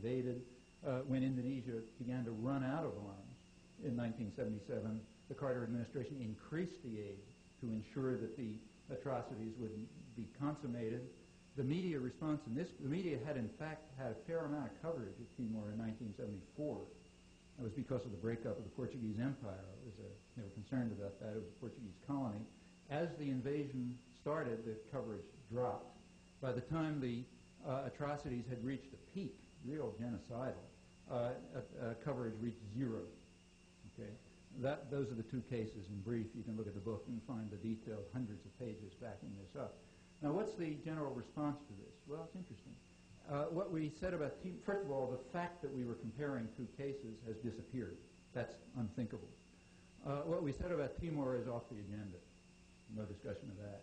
invaded. When Indonesia began to run out of arms in 1977, the Carter administration increased the aid to ensure that the atrocities would be consummated. The media response in this, the media had in fact had a fair amount of coverage of Timor in 1974. That was because of the breakup of the Portuguese Empire. They were concerned about that. It was a Portuguese colony. As the invasion started, the coverage dropped. By the time the atrocities had reached a peak, real genocidal, coverage reached zero. Okay, those are the two cases in brief. You can look at the book and find the detailed hundreds of pages backing this up. Now, what's the general response to this? Well, it's interesting. What we said about Timor, first of all, the fact that we were comparing two cases has disappeared. That's unthinkable. What we said about Timor is off the agenda. No discussion of that.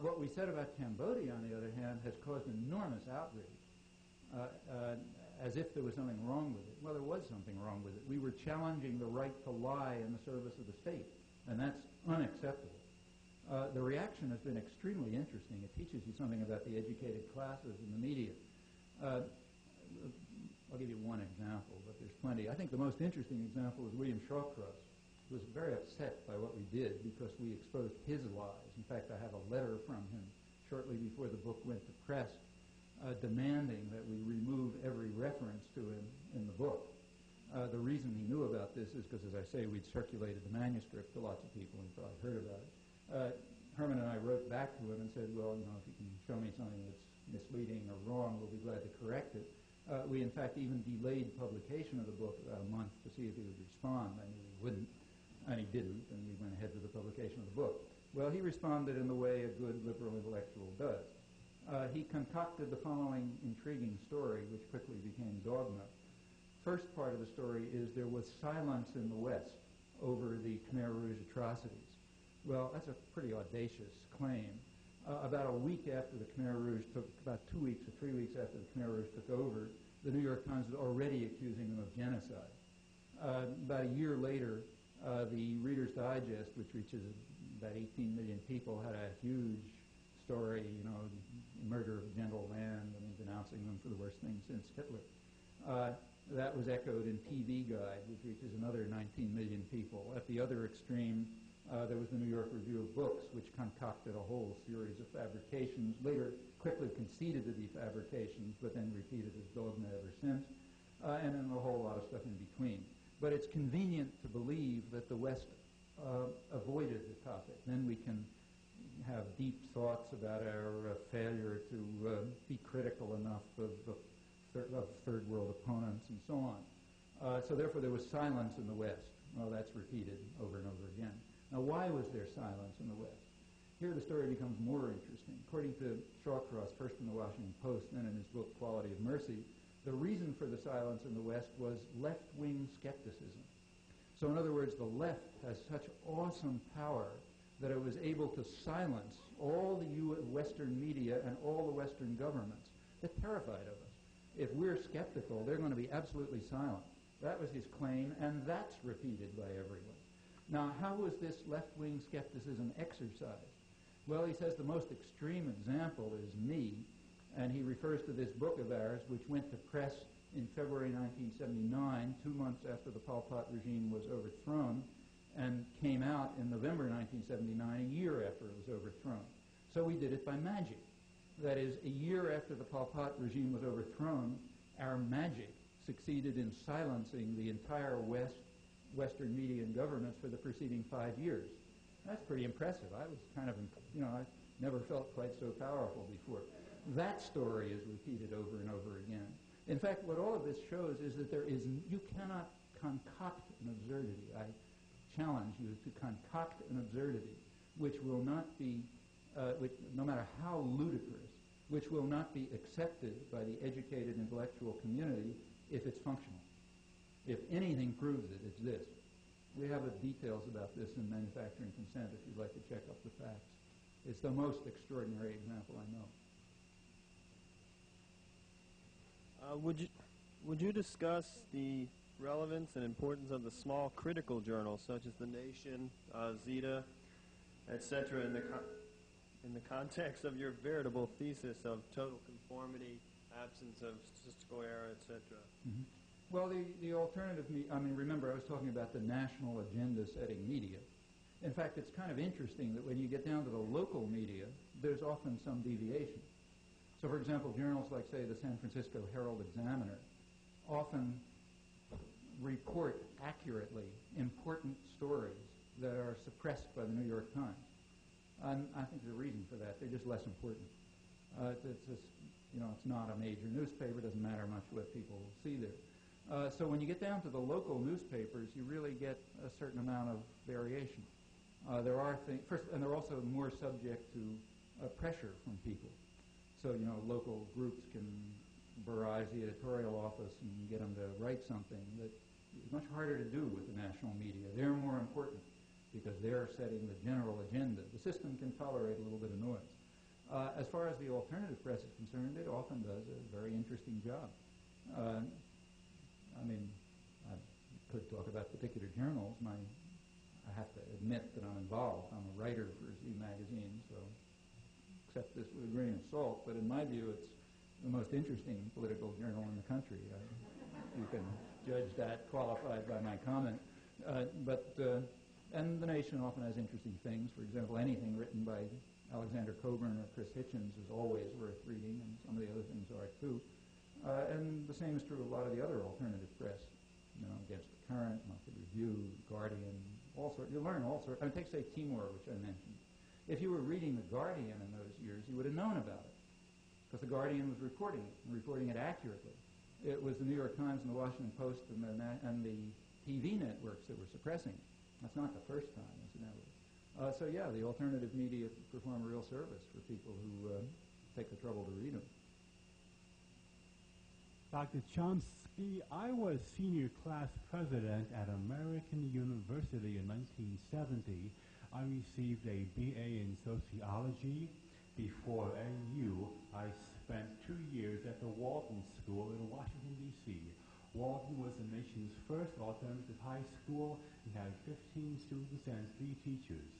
What we said about Cambodia, on the other hand, has caused enormous outrage, as if there was something wrong with it. Well, there was something wrong with it. We were challenging the right to lie in the service of the state, and that's unacceptable. The reaction has been extremely interesting. It teaches you something about the educated classes in the media. I'll give you one example, but there's plenty. I think the most interesting example is William Shawcross, who was very upset by what we did because we exposed his lies. In fact, I have a letter from him shortly before the book went to press demanding that we remove every reference to him in the book. The reason he knew about this is because, as I say, we'd circulated the manuscript to lots of people and probably heard about it. Herman and I wrote back to him and said, well, you know, if you can show me something that's misleading or wrong, we'll be glad to correct it. We, in fact, even delayed publication of the book about a month to see if he would respond. I knew he wouldn't, and he didn't, and we went ahead with the publication of the book. Well, he responded in the way a good liberal intellectual does. He concocted the following intriguing story, which quickly became dogma. First part of the story is there was silence in the West over the Khmer Rouge atrocities. Well, that's a pretty audacious claim. About a week after the Khmer Rouge took, about 2 weeks or 3 weeks after the Khmer Rouge took over, the New York Times was already accusing them of genocide. About a year later, the Reader's Digest, which reaches about 18 million people, had a huge story, you know, murder of gentle land, and denouncing them for the worst thing since Hitler. That was echoed in TV Guide, which reaches another 19 million people. At the other extreme, there was the New York Review of Books, which concocted a whole series of fabrications, later quickly conceded to be fabrications, but then repeated as dogma ever since, and then a whole lot of stuff in between. But it's convenient to believe that the West avoided the topic. Then we can have deep thoughts about our failure to be critical enough of third world opponents and so on. So therefore there was silence in the West. Well, that's repeated over and over again. Now, why was there silence in the West? Here the story becomes more interesting. According to Shawcross, first in the Washington Post, then in his book Quality of Mercy, the reason for the silence in the West was left-wing skepticism. So in other words, the left has such awesome power that it was able to silence all the Western media and all the Western governments. They're terrified of us. If we're skeptical, they're going to be absolutely silent. That was his claim, and that's repeated by everyone. Now, how was this left-wing skepticism exercised? Well, he says the most extreme example is me, and he refers to this book of ours, which went to press in February 1979, 2 months after the Pol Pot regime was overthrown, and came out in November 1979, a year after it was overthrown. So we did it by magic. That is, a year after the Pol Pot regime was overthrown, our magic succeeded in silencing the entire Western media and governments for the preceding 5 years. That's pretty impressive. I was kind of, you know, I never felt quite so powerful before. That story is repeated over and over again. In fact, what all of this shows is that you cannot concoct an absurdity. I challenge you to concoct an absurdity which will not be, no matter how ludicrous, which will not be accepted by the educated intellectual community if it's functional. If anything proves it, it's this. We have the details about this in Manufacturing Consent if you'd like to check up the facts. It's the most extraordinary example I know. Would you discuss the relevance and importance of the small critical journals such as The Nation, Zeta, etc. in the context of your veritable thesis of total conformity absence of statistical error, etc. Mm-hmm. Well, the alternative, I mean, remember I was talking about the national agenda-setting media. In fact, it's kind of interesting that when you get down to the local media, there's often some deviation. So, for example, journals like, say, the San Francisco Herald-Examiner often report accurately important stories that are suppressed by the New York Times. And I think there's a reason for that. They're just less important. It's just, it's not a major newspaper. It doesn't matter much what people see there. So when you get down to the local newspapers, you really get a certain amount of variation. There are things, and they're also more subject to pressure from people. So, local groups can barrage the editorial office and get them to write something that is much harder to do with the national media. They're more important because they're setting the general agenda. The system can tolerate a little bit of noise. As far as the alternative press is concerned, it often does a very interesting job. I could talk about particular journals. I have to admit that I'm involved. I'm a writer for Z Magazine, so accept this with a grain of salt. But in my view, it's the most interesting political journal in the country. You can judge that qualified by my comment. And The Nation often has interesting things. For example, anything written by Alexander Coburn or Chris Hitchens is always worth reading, and some of the other things are too. And the same is true of a lot of the other alternative press, Against the Current, Monthly Review, Guardian, all sorts. You learn all sorts. Take, say, Timor, which I mentioned. If you were reading The Guardian in those years, you would have known about it, because The Guardian was reporting it accurately. It was the New York Times and the Washington Post and the TV networks that were suppressing it. That's not the first time, incidentally. So yeah, the alternative media perform a real service for people who take the trouble to read them. Dr. Chomsky, I was senior class president at American University in 1970. I received a BA in sociology. Before AU, I spent 2 years at the Walton School in Washington, D.C. Walton was the nation's first alternative high school. It had 15 students and 3 teachers.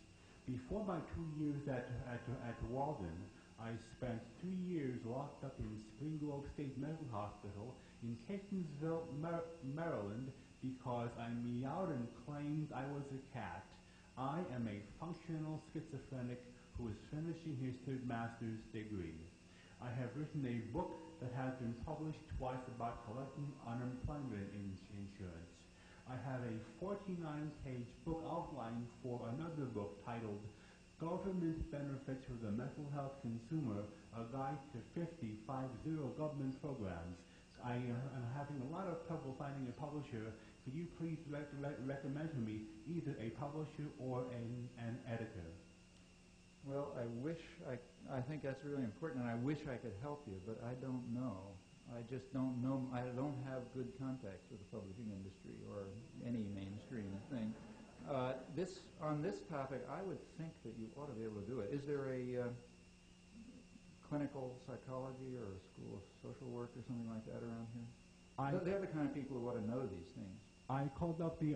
Before my 2 years at Walton, I spent 3 years locked up in Spring Grove State Medical Hospital in Catonsville, Maryland, because I meowed and claimed I was a cat. I am a functional schizophrenic who is finishing his 3rd master's degree. I have written a book that has been published twice about collecting unemployment insurance. I have a 49-page book outline for another book titled Government Benefits for the Mental Health Consumer, a Guide to 50 government programs. I am having a lot of trouble finding a publisher. Could you please recommend to me either a publisher or an editor? Well, I think that's really important, and I wish I could help you, but I don't know. I just don't know. I don't have good contacts with the publishing industry or any mainstream thing. On this topic, I would think that you ought to be able to do it. Is there a clinical psychology or a school of social work or something like that around here? They're the kind of people who ought to know these things. I called up the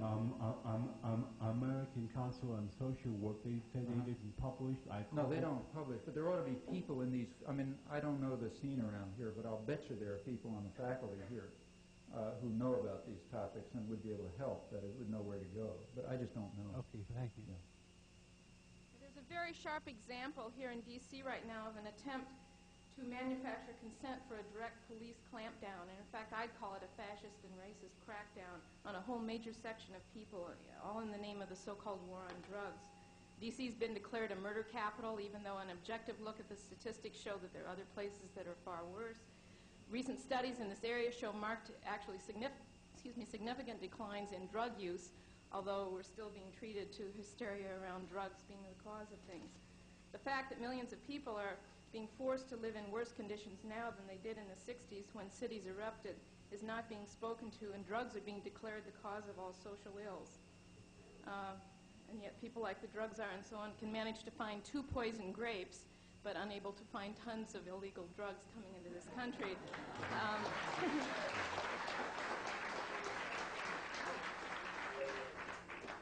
American Council on Social Work. They said they didn't publish. No, they don't publish, but there ought to be people in these. I don't know the scene around here, but I'll bet you there are people on the faculty here who know about these topics and would be able to help, that it would know where to go. But I just don't know. Okay, thank you. Yeah. There's a very sharp example here in D.C. right now of an attempt to manufacture consent for a direct police clampdown. And in fact, I'd call it a fascist and racist crackdown on a whole major section of people, all in the name of the so-called war on drugs. D.C.'s been declared a murder capital, even though an objective look at the statistics show that there are other places that are far worse. Recent studies in this area show significant declines in drug use, although we're still being treated to hysteria around drugs being the cause of things. The fact that millions of people are being forced to live in worse conditions now than they did in the 60s when cities erupted is not being spoken to, and drugs are being declared the cause of all social ills. And yet people like the drug czar and so on can manage to find 2 poison grapes, but unable to find tons of illegal drugs coming into this country.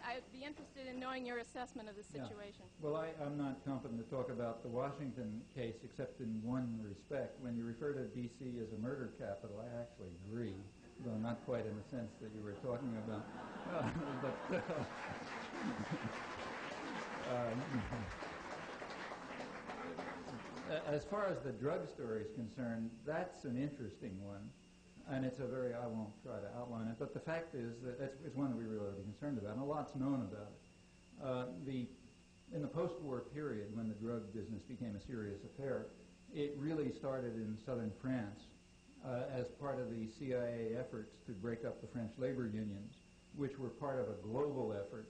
I'd be interested in knowing your assessment of the Yeah. situation. Well, I'm not competent to talk about the Washington case except in one respect. When you refer to D.C. as a murder capital, I actually agree, though not quite in the sense that you were talking about. As far as the drugstore is concerned, that's an interesting one. And it's I won't try to outline it, but the fact is that it's one that we really ought to be concerned about, and a lot's known about it. In the post-war period, when the drug business became a serious affair, it really started in southern France as part of the CIA efforts to break up the French labor unions, which were part of a global effort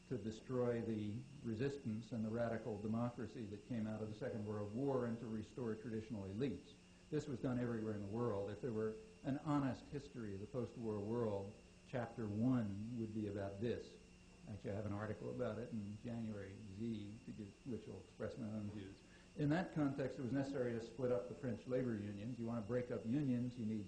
to destroy the resistance and the radical democracy that came out of the Second World War and to restore traditional elites. This was done everywhere in the world. If there were an honest history of the post-war world, Chapter 1 would be about this. Actually, I have an article about it in January Z, which will express my own views. In that context, it was necessary to split up the French labor unions. You want to break up unions, you need